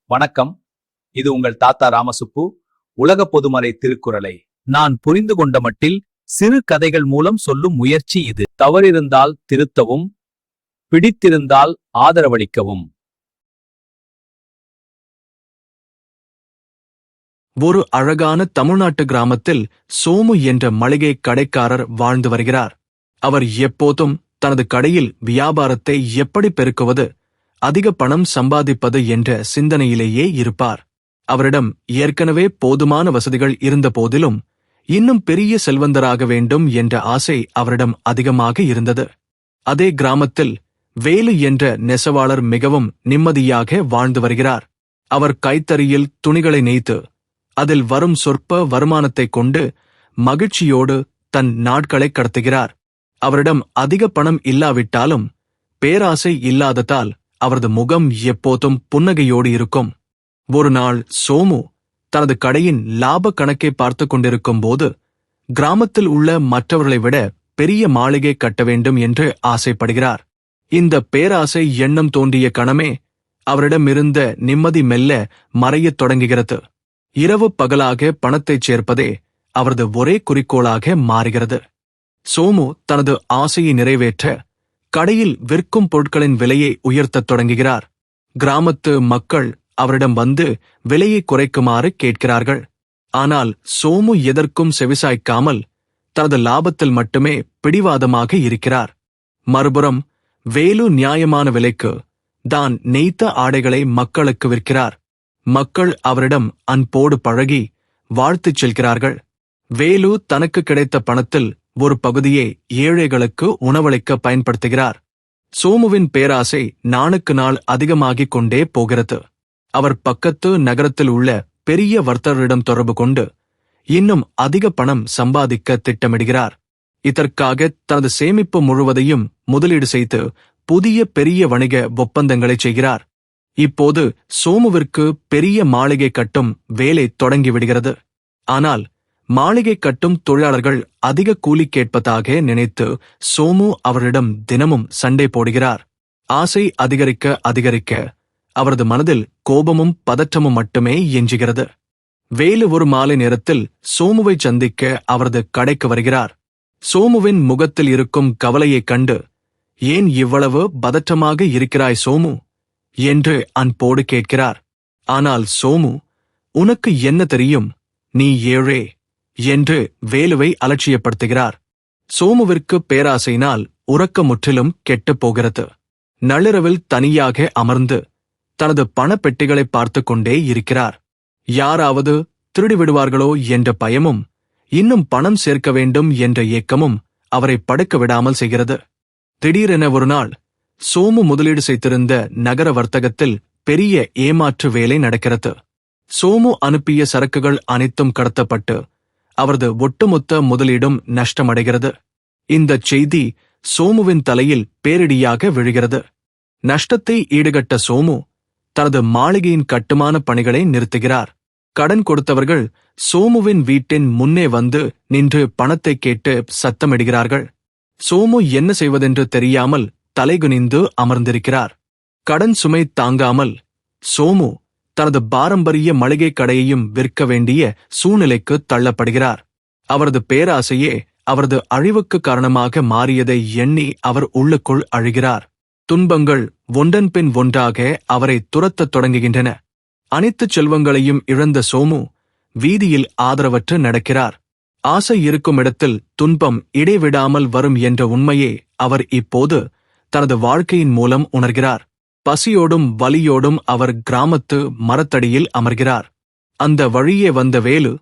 வணக்கம். இது உங்கள் தாத்தா ராமசுப்பு. உலக பொதுமறை திருக்குறளை நான் புரிந்து கொண்ட மட்டில் சிறு கதைகள் மூலம் சொல்லும் முயற்சி இது. தவறிருந்தால் திருத்தவும், பிடித்திருந்தால் ஆதரவளிக்கவும். ஒரு அழகான தமிழ்நாட்டு கிராமத்தில் சோமு என்ற மளிகை கடைக்காரர் வாழ்ந்து வருகிறார். அவர் எப்போதும் தனது கடையில் வியாபாரத்தை எப்படி பெருக்குவது, அதிக பணம் சம்பாதிப்பது என்ற சிந்தனையிலேயே இருப்பார். அவரிடம் ஏற்கனவே போதுமான வசதிகள் இருந்த போதிலும் இன்னும் பெரிய செல்வந்தராக வேண்டும் என்ற ஆசை அவரிடம் அதிகமாக இருந்தது. அதே கிராமத்தில் வேலு என்ற நெசவாளர் மிகவும் நிம்மதியாக வாழ்ந்து வருகிறார். அவர் கைத்தறியில் துணிகளை நெய்த்து அதில் வரும் சொற்ப வருமானத்தைக் கொண்டு மகிழ்ச்சியோடு தன் நாட்களை கடத்துகிறார். அவரிடம் அதிக பணம் இல்லாவிட்டாலும் பேராசை இல்லாததால் அவரது முகம் எப்போதும் புன்னகையோடு இருக்கும். ஒரு நாள் சோமு தனது கடையின் லாப கணக்கை பார்த்து கொண்டிருக்கும் போது கிராமத்தில் உள்ள மற்றவர்களை விட பெரிய மாளிகை கட்ட வேண்டும் என்று ஆசைப்படுகிறார். இந்த பேராசை எண்ணம் தோன்றிய கணமே அவரிடமிருந்த நிம்மதி மெல்ல மறையத் தொடங்குகிறது. இரவு பகலாக பணத்தைச் சேர்ப்பதே அவரது ஒரே குறிக்கோளாக மாறுகிறது. சோமு தனது ஆசையை நிறைவேற்ற கடையில் விற்கும் பொருட்களின் விலையை உயர்த்தத் தொடங்குகிறார். கிராமத்து மக்கள் அவரிடம் வந்து விலையை குறைக்குமாறு கேட்கிறார்கள். ஆனால் சோமு எதற்கும் செவிசாய்க்காமல் தனது லாபத்தில் மட்டுமே பிடிவாதமாக இருக்கிறார். மறுபுறம் வேலு நியாயமான விலைக்கு தான் நெய்த்த ஆடைகளை மக்களுக்கு விற்கிறார். மக்கள் அவரிடம் அன்போடு பழகி வாழ்த்துச் செல்கிறார்கள். வேலு தனக்கு கிடைத்த பணத்தில் ஒரு பகுதியை ஏழைகளுக்கு உணவளிக்க பயன்படுத்துகிறார். சோமுவின் பேராசை நாளுக்கு நாள் அதிகமாகிக் கொண்டே போகிறது. அவர் பக்கத்து நகரத்தில் உள்ள பெரிய வர்த்தகரிடம் தொடர்பு கொண்டு இன்னும் அதிக பணம் சம்பாதிக்க திட்டமிடுகிறார். இதற்காக தனது சேமிப்பு முழுவதையும் முதலீடு செய்து புதிய பெரிய வணிக ஒப்பந்தங்களை செய்கிறார். இப்போது சோமுவிற்கு பெரிய மாளிகை கட்டும் வேலை தொடங்கிவிடுகிறது. ஆனால் மாளிகை கட்டும் தொழிலாளர்கள் அதிக கூலி கேட்பதாக நினைத்து சோமு அவரிடம் தினமும் சண்டை போடுகிறார். ஆசை அதிகரிக்க அதிகரிக்க அவரது மனதில் கோபமும் பதற்றமும் மட்டுமே எஞ்சுகிறது. வேலு ஒரு மாலை நேரத்தில் சோமுவை சந்திக்க அவரது கடைக்கு வருகிறார். சோமுவின் முகத்தில் இருக்கும் கவலையைக் கண்டு, "ஏன் இவ்வளவு பதற்றமாக இருக்கிறாய் சோமு?" என்று அன்போடு கேட்கிறார். ஆனால் சோமு, "உனக்கு என்ன தெரியும்? நீ ஏழே" என்று வேலுவை அலட்சியப்படுத்துகிறார். சோமுவிற்கு பேராசையினால் உறக்கம் முற்றிலும் கெட்டுப் போகிறது. நள்ளிரவில் தனியாக அமர்ந்து தனது பணப்பெட்டிகளை பார்த்து கொண்டே இருக்கிறார். யாராவது திருடிவிடுவார்களோ என்ற பயமும் இன்னும் பணம் சேர்க்க வேண்டும் என்ற ஏக்கமும் அவரை படுக்க விடாமல் செய்கிறது. திடீரென ஒரு நாள் சோமு முதலீடு செய்திருந்த நகர வர்த்தகத்தில் பெரிய ஏமாற்று வேலை நடக்கிறது. சோமு அனுப்பிய சரக்குகள் அனைத்தும் கடத்தப்பட்டு அவரது ஒட்டுமொத்த முதலீடும் நஷ்டமடைகிறது. இந்தச் செய்தி சோமுவின் தலையில் பேரிடியாக விழுகிறது. நஷ்டத்தை ஈடுகட்ட சோமு தனது மாளிகையின் கட்டுமான பணிகளை நிறுத்துகிறார். கடன் கொடுத்தவர்கள் சோமுவின் வீட்டின் முன்னே வந்து நின்று பணத்தை கேட்டு சத்தமிடுகிறார்கள். சோமு என்ன செய்வதென்று தெரியாமல் தலைகுனிந்து அமர்ந்திருக்கிறார். கடன் சுமை தாங்காமல் சோமு தனது பாரம்பரிய மளிகை கடையையும் விற்க வேண்டிய சூழ்நிலைக்கு தள்ளப்படுகிறார். அவரது பேராசையே அவரது அழிவுக்கு காரணமாக மாறியதை எண்ணி அவர் உள்ளுக்குள் அழுகிறார். துன்பங்கள் ஒன்றன் பின் ஒன்றாக அவரை துரத்தத் தொடங்குகின்றன. அனைத்து செல்வங்களையும் இழந்த சோமு வீதியில் ஆதரவற்று நடக்கிறார். ஆசை இருக்கும் இடத்தில் துன்பம் இடைவிடாமல் வரும் என்ற உண்மையை அவர் இப்போது தனது வாழ்க்கையின் மூலம் உணர்கிறார். பசியோடும் வலியோடும் அவர் கிராமத்து மரத்தடியில் அமர்கிறார். அந்த வழியே வந்த வேலு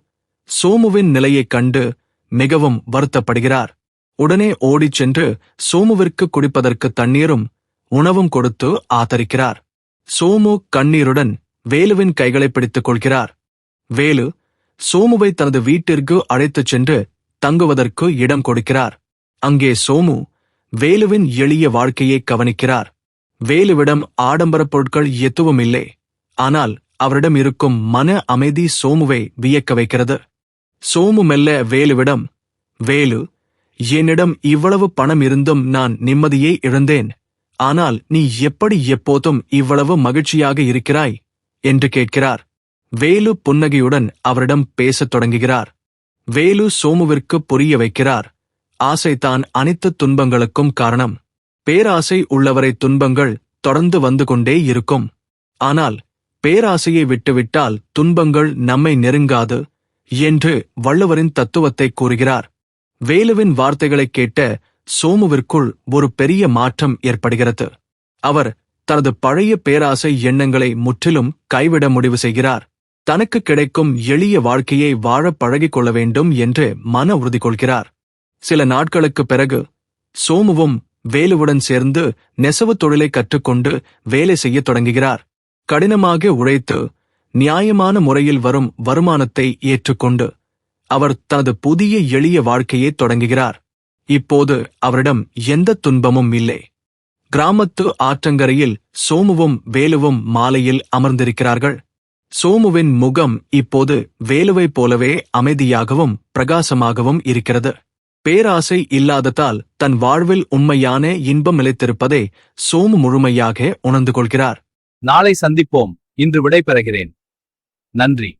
சோமுவின் நிலையைக் கண்டு மிகவும் வருத்தப்படுகிறார். உடனே ஓடிச் சென்று சோமுவிற்கு குடிப்பதற்கு தண்ணீரும் உணவும் கொடுத்து ஆதரிக்கிறார். சோமு கண்ணீருடன் வேலுவின் கைகளை பிடித்துக் கொள்கிறார். வேலு சோமுவை தனது வீட்டிற்கு அழைத்துச் சென்று தங்குவதற்கு இடம் கொடுக்கிறார். அங்கே சோமு வேலுவின் எளிய வாழ்க்கையை கவனிக்கிறார். வேலுவிடம் ஆடம்பரப் பொருட்கள் எதுவும் இல்லை. ஆனால் அவரிடம் இருக்கும் மன அமைதி சோமுவை வியக்க வைக்கிறது. சோமு மெல்ல வேலுவிடம், "வேலு, என்னிடம் இவ்வளவு பணம் இருந்தும் நான் நிம்மதியை இழந்தேன். ஆனால் நீ எப்படி எப்போதும் இவ்வளவு மகிழ்ச்சியாக இருக்கிறாய்?" என்று கேட்கிறார். வேலு புன்னகையுடன் அவரிடம் பேசத் தொடங்குகிறார். வேலு சோமுவிற்கு புரிய வைக்கிறார். ஆசைதான் அனைத்து துன்பங்களுக்கும் காரணம். பேராசை உள்ளவரை துன்பங்கள் தொடர்ந்து வந்து கொண்டே இருக்கும். ஆனால் பேராசையை விட்டுவிட்டால் துன்பங்கள் நம்மை நெருங்காது என்று வள்ளுவரின் தத்துவத்தை கூறுகிறார். வேலுவின் வார்த்தைகளைக் கேட்ட சோமுவிற்குள் ஒரு பெரிய மாற்றம் ஏற்படுகிறது. அவர் தனது பழைய பேராசை எண்ணங்களை முற்றிலும் கைவிட முடிவு செய்கிறார். தனக்கு கிடைக்கும் எளிய வாழ்க்கையை வாழ பழகிக் கொள்ள வேண்டும் என்று மன உறுதி கொள்கிறார். சில நாட்களுக்குப் பிறகு சோமுவும் வேலுவுடன் சேர்ந்து நெசவு தொழிலை கற்றுக்கொண்டு வேலை செய்யத் தொடங்குகிறார். கடினமாக உழைத்து நியாயமான முறையில் வரும் வருமானத்தை ஏற்றுக்கொண்டு அவர் தனது புதிய எளிய வாழ்க்கையை தொடங்குகிறார். இப்போது அவரிடம் எந்த துன்பமும் இல்லை. கிராமத்து ஆற்றங்கரையில் சோமுவும் வேலுவும் மாலையில் அமர்ந்திருக்கிறார்கள். சோமுவின் முகம் இப்போது வேலுவைப் போலவே அமைதியாகவும் பிரகாசமாகவும் இருக்கிறது. பேராசை இல்லாததால் தன் வாழ்வில் உண்மையான இன்பம் நிலைத்திருப்பதை சோமு முழுமையாக உணர்ந்து கொள்கிறார். நாளை சந்திப்போம். இன்று விடை பெறுகிறேன். நன்றி.